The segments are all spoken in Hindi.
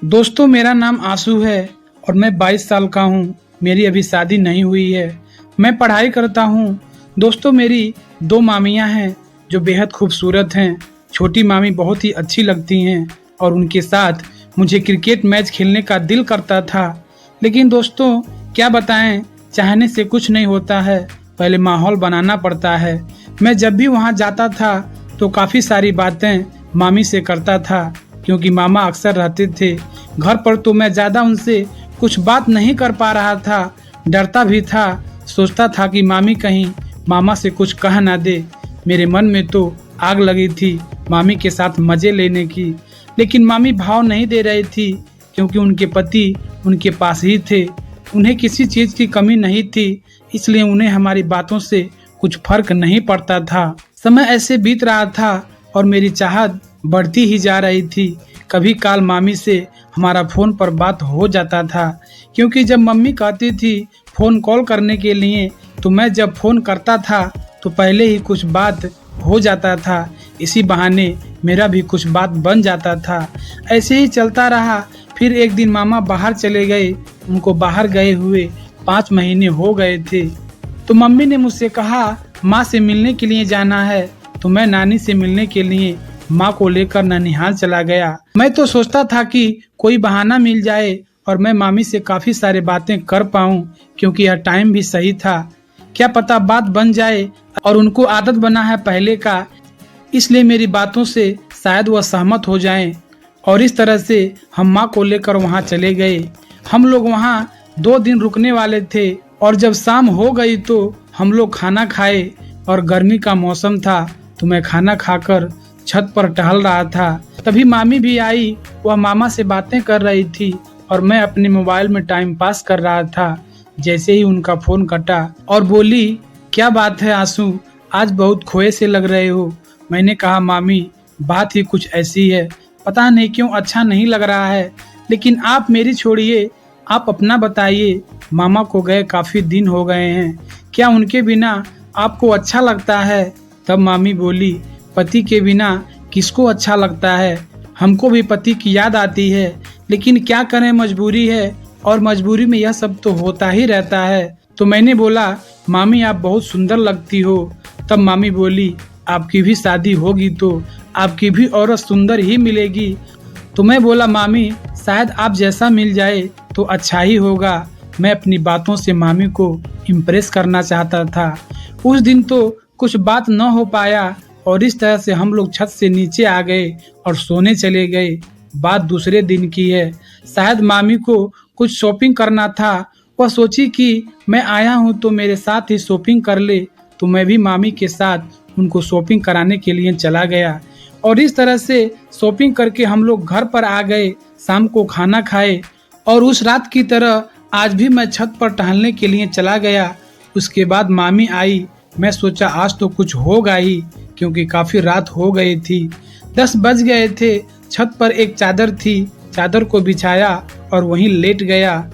दोस्तों, मेरा नाम आंसू है और मैं 22 साल का हूँ। मेरी अभी शादी नहीं हुई है। मैं पढ़ाई करता हूँ। दोस्तों, मेरी 2 मामियाँ हैं जो बेहद खूबसूरत हैं। छोटी मामी बहुत ही अच्छी लगती हैं और उनके साथ मुझे क्रिकेट मैच खेलने का दिल करता था। लेकिन दोस्तों, क्या बताएं, चाहने से कुछ नहीं होता है, पहले माहौल बनाना पड़ता है। मैं जब भी वहाँ जाता था तो काफ़ी सारी बातें मामी से करता था, क्योंकि मामा अक्सर रहते थे घर पर। तो मैं ज़्यादा उनसे कुछ बात नहीं कर पा रहा था, डरता भी था। सोचता था कि मामी कहीं मामा से कुछ कह ना दे। मेरे मन में तो आग लगी थी मामी के साथ मज़े लेने की, लेकिन मामी भाव नहीं दे रही थी, क्योंकि उनके पति उनके पास ही थे। उन्हें किसी चीज़ की कमी नहीं थी, इसलिए उन्हें हमारी बातों से कुछ फर्क नहीं पड़ता था। समय ऐसे बीत रहा था और मेरी चाहत बढ़ती ही जा रही थी। कभी काल मामी से हमारा फ़ोन पर बात हो जाता था, क्योंकि जब मम्मी कहती थी फ़ोन कॉल करने के लिए, तो मैं जब फ़ोन करता था तो पहले ही कुछ बात हो जाता था। इसी बहाने मेरा भी कुछ बात बन जाता था। ऐसे ही चलता रहा। फिर एक दिन मामा बाहर चले गए। उनको बाहर गए हुए 5 महीने हो गए थे। तो मम्मी ने मुझसे कहा माँ से मिलने के लिए जाना है। तो मैं नानी से मिलने के लिए माँ को लेकर ननिहाल चला गया। मैं तो सोचता था कि कोई बहाना मिल जाए और मैं मामी से काफ़ी सारे बातें कर पाऊँ, क्योंकि यह टाइम भी सही था। क्या पता बात बन जाए, और उनको आदत बना है पहले का, इसलिए मेरी बातों से शायद वह सहमत हो जाएं। और इस तरह से हम माँ को लेकर वहाँ चले गए। हम लोग वहाँ 2 दिन रुकने वाले थे, और जब शाम हो गई तो हम लोग खाना खाए। और गर्मी का मौसम था, तो मैं खाना खाकर छत पर टहल रहा था। तभी मामी भी आई। वह मामा से बातें कर रही थी और मैं अपने मोबाइल में टाइम पास कर रहा था। जैसे ही उनका फोन कटा और बोली, क्या बात है आंसू, आज बहुत खोए से लग रहे हो। मैंने कहा, मामी बात ही कुछ ऐसी है, पता नहीं क्यों अच्छा नहीं लग रहा है। लेकिन आप मेरी छोड़िए, आप अपना बताइए। मामा को गए काफ़ी दिन हो गए हैं, क्या उनके बिना आपको अच्छा लगता है? तब मामी बोली, पति के बिना किसको अच्छा लगता है, हमको भी पति की याद आती है, लेकिन क्या करें, मजबूरी है, और मजबूरी में यह सब तो होता ही रहता है। तो मैंने बोला, मामी आप बहुत सुंदर लगती हो। तब मामी बोली, आपकी भी शादी होगी तो आपकी भी औरत सुंदर ही मिलेगी। तो मैं बोला, मामी शायद आप जैसा मिल जाए तो अच्छा ही होगा। मैं अपनी बातों से मामी को इम्प्रेस करना चाहता था। उस दिन तो कुछ बात न हो पाया, और इस तरह से हम लोग छत से नीचे आ गए और सोने चले गए। बात दूसरे दिन की है। शायद मामी को कुछ शॉपिंग करना था। वह सोची कि मैं आया हूँ तो मेरे साथ ही शॉपिंग कर ले। तो मैं भी मामी के साथ उनको शॉपिंग कराने के लिए चला गया, और इस तरह से शॉपिंग करके हम लोग घर पर आ गए। शाम को खाना खाए, और उस रात की तरह आज भी मैं छत पर टहलने के लिए चला गया। उसके बाद मामी आई। मैं सोचा आज तो कुछ होगा ही, क्योंकि काफ़ी रात हो गई थी, 10 बज गए थे। छत पर एक चादर थी, चादर को बिछाया और वहीं लेट गया।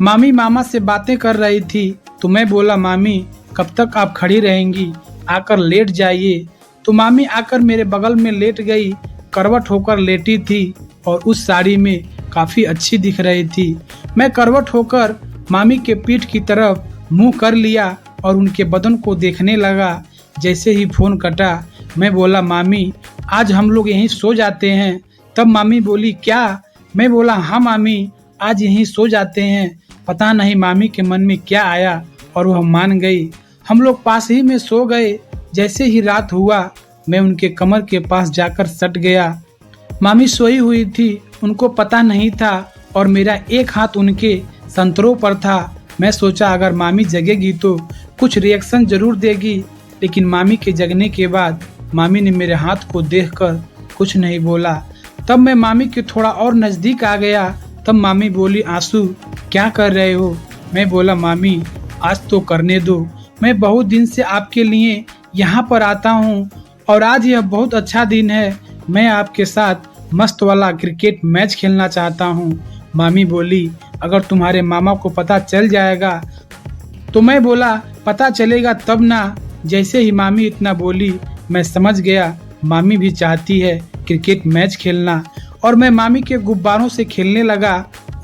मामी मामा से बातें कर रही थी। तो मैं बोला, मामी कब तक आप खड़ी रहेंगी, आकर लेट जाइए। तो मामी आकर मेरे बगल में लेट गई, करवट होकर लेटी थी, और उस साड़ी में काफ़ी अच्छी दिख रही थी। मैं करवट होकर मामी के पीठ की तरफ मुंह कर लिया और उनके बदन को देखने लगा। जैसे ही फ़ोन कटा, मैं बोला, मामी आज हम लोग यहीं सो जाते हैं। तब मामी बोली, क्या? मैं बोला, हाँ मामी, आज यहीं सो जाते हैं। पता नहीं मामी के मन में क्या आया और वह मान गई। हम लोग पास ही में सो गए। जैसे ही रात हुआ, मैं उनके कमर के पास जाकर सट गया। मामी सोई हुई थी, उनको पता नहीं था, और मेरा एक हाथ उनके संतरों पर था। मैं सोचा अगर मामी जगेगी तो कुछ रिएक्शन जरूर देगी, लेकिन मामी के जगने के बाद मामी ने मेरे हाथ को देखकर कुछ नहीं बोला। तब मैं मामी के थोड़ा और नज़दीक आ गया। तब मामी बोली, आंसू क्या कर रहे हो? मैं बोला, मामी आज तो करने दो, मैं बहुत दिन से आपके लिए यहाँ पर आता हूँ, और आज यह बहुत अच्छा दिन है। मैं आपके साथ मस्त वाला क्रिकेट मैच खेलना चाहता हूँ। मामी बोली, अगर तुम्हारे मामा को पता चल जाएगा? तो मैं बोला, पता चलेगा तब ना। जैसे ही मामी इतना बोली, मैं समझ गया मामी भी चाहती है क्रिकेट मैच खेलना, और मैं मामी के गुब्बारों से खेलने लगा।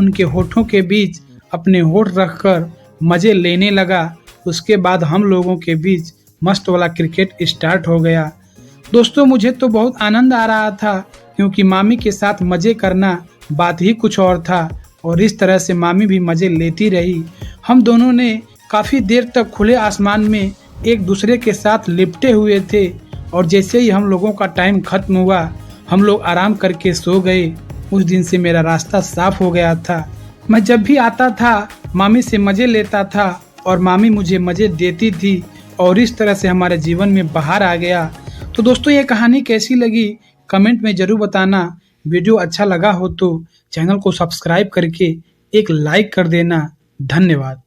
उनके होठों के बीच अपने होठ रखकर मजे लेने लगा। उसके बाद हम लोगों के बीच मस्त वाला क्रिकेट स्टार्ट हो गया। दोस्तों मुझे तो बहुत आनंद आ रहा था, क्योंकि मामी के साथ मजे करना बात ही कुछ और था। और इस तरह से मामी भी मजे लेती रही। हम दोनों ने काफी देर तक खुले आसमान में एक दूसरे के साथ लिपटे हुए थे। और जैसे ही हम लोगों का टाइम खत्म हुआ, हम लोग आराम करके सो गए। उस दिन से मेरा रास्ता साफ हो गया था। मैं जब भी आता था मामी से मजे लेता था और मामी मुझे मजे देती थी। और इस तरह से हमारे जीवन में बाहर आ गया। तो दोस्तों ये कहानी कैसी लगी कमेंट में जरूर बताना। वीडियो अच्छा लगा हो तो चैनल को सब्सक्राइब करके एक लाइक कर देना। धन्यवाद।